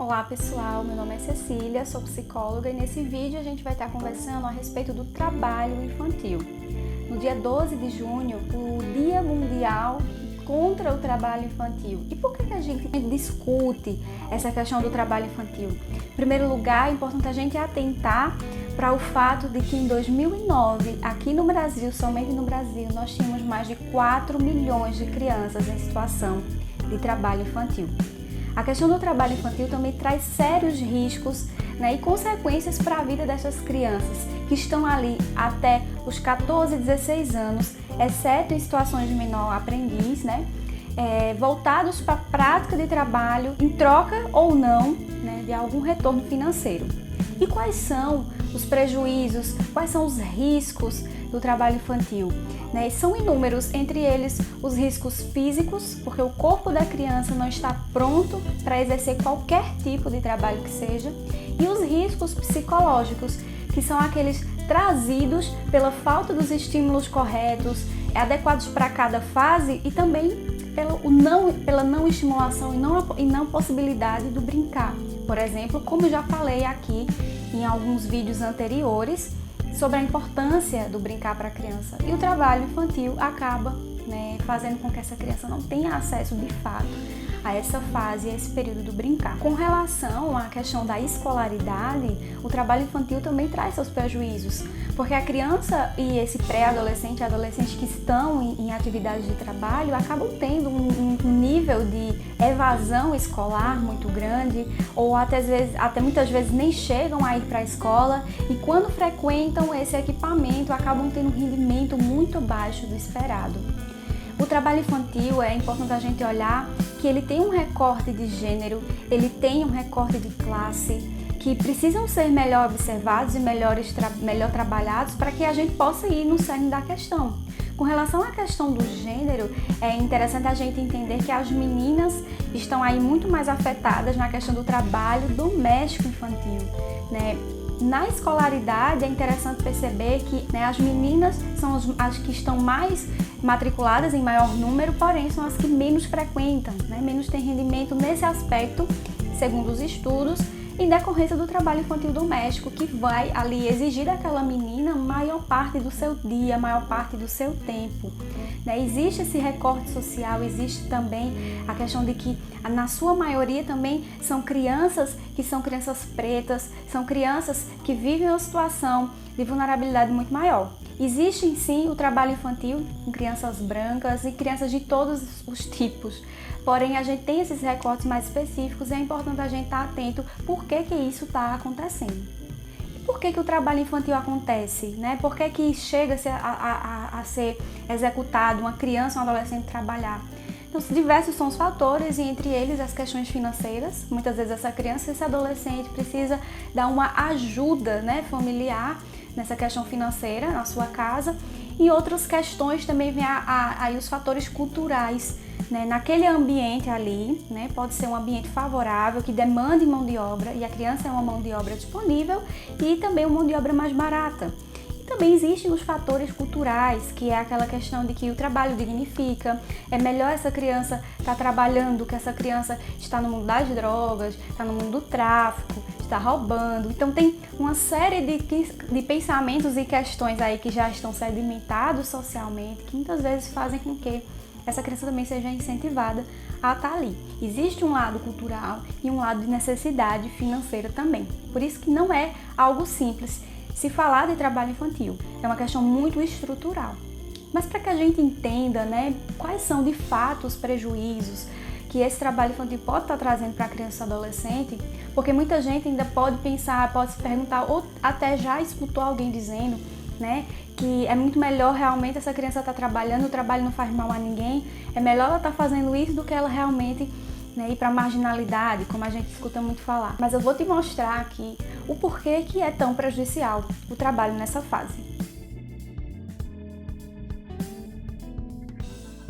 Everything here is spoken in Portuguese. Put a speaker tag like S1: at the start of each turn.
S1: Olá pessoal, meu nome é Cecília, sou psicóloga e nesse vídeo a gente vai estar conversando a respeito do trabalho infantil. No dia 12 de junho, o Dia Mundial contra o Trabalho Infantil. E por que a gente discute essa questão do trabalho infantil? Em primeiro lugar, é importante a gente atentar para o fato de que em 2009, aqui no Brasil, somente no Brasil, nós tínhamos mais de 4 milhões de crianças em situação de trabalho infantil. A questão do trabalho infantil também traz sérios riscos, e consequências para a vida dessas crianças que estão ali até os 14, 16 anos, exceto em situações de menor aprendiz, voltados para a prática de trabalho em troca ou não, de algum retorno financeiro. E quais são os prejuízos, quais são os riscos do trabalho infantil? São inúmeros, entre eles os riscos físicos, porque o corpo da criança não está pronto para exercer qualquer tipo de trabalho que seja, e os riscos psicológicos, que são aqueles trazidos pela falta dos estímulos corretos, adequados para cada fase e também pela não estimulação e não possibilidade do brincar. Por exemplo, como eu já falei aqui em alguns vídeos anteriores, sobre a importância do brincar para a criança. E o trabalho infantil acaba fazendo com que essa criança não tenha acesso de fato a essa fase, a esse período do brincar. Com relação à questão da escolaridade, o trabalho infantil também traz seus prejuízos, porque a criança e esse pré-adolescente e adolescente que estão em atividades de trabalho acabam tendo um nível de evasão escolar muito grande, ou até muitas vezes nem chegam a ir para a escola, e quando frequentam esse equipamento acabam tendo um rendimento muito abaixo do esperado. O trabalho infantil, é importante a gente olhar que ele tem um recorte de gênero, ele tem um recorte de classe, que precisam ser melhor observados e melhor trabalhados para que a gente possa ir no cerne da questão. Com relação à questão do gênero, é interessante a gente entender que as meninas estão aí muito mais afetadas na questão do trabalho doméstico infantil, Na escolaridade é interessante perceber que as meninas são as que estão mais matriculadas em maior número, porém são as que menos frequentam, menos têm rendimento nesse aspecto, segundo os estudos, em decorrência do trabalho infantil doméstico, que vai ali exigir daquela menina maior parte do seu dia, maior parte do seu tempo. Existe esse recorte social, existe também a questão de que, na sua maioria também, são crianças que são crianças pretas, são crianças que vivem uma situação de vulnerabilidade muito maior. Existe, sim, o trabalho infantil com crianças brancas e crianças de todos os tipos. Porém, a gente tem esses recortes mais específicos e é importante a gente estar atento por que isso está acontecendo. E por que o trabalho infantil acontece? Por que chega a ser executado uma criança ou um adolescente trabalhar? Então, diversos são os fatores e entre eles as questões financeiras. Muitas vezes essa criança, esse adolescente precisa dar uma ajuda familiar nessa questão financeira na sua casa. E outras questões também vêm aí os fatores culturais. Naquele ambiente ali, pode ser um ambiente favorável, que demande mão de obra, e a criança é uma mão de obra disponível e também uma mão de obra mais barata. E também existem os fatores culturais, que é aquela questão de que o trabalho dignifica, é melhor essa criança estar trabalhando que essa criança está no mundo das drogas, está no mundo do tráfico, está roubando. Então tem uma série de pensamentos e questões aí que já estão sedimentados socialmente, que muitas vezes fazem com que essa criança também seja incentivada a estar ali. Existe um lado cultural e um lado de necessidade financeira também. Por isso que não é algo simples se falar de trabalho infantil. É uma questão muito estrutural. Mas para que a gente entenda, quais são de fato os prejuízos que esse trabalho infantil pode estar trazendo para a criança e adolescente, porque muita gente ainda pode pensar, pode se perguntar, ou até já escutou alguém dizendo, que é muito melhor realmente essa criança estar trabalhando, o trabalho não faz mal a ninguém, é melhor ela estar fazendo isso do que ela realmente ir para a marginalidade, como a gente escuta muito falar. Mas eu vou te mostrar aqui o porquê que é tão prejudicial o trabalho nessa fase.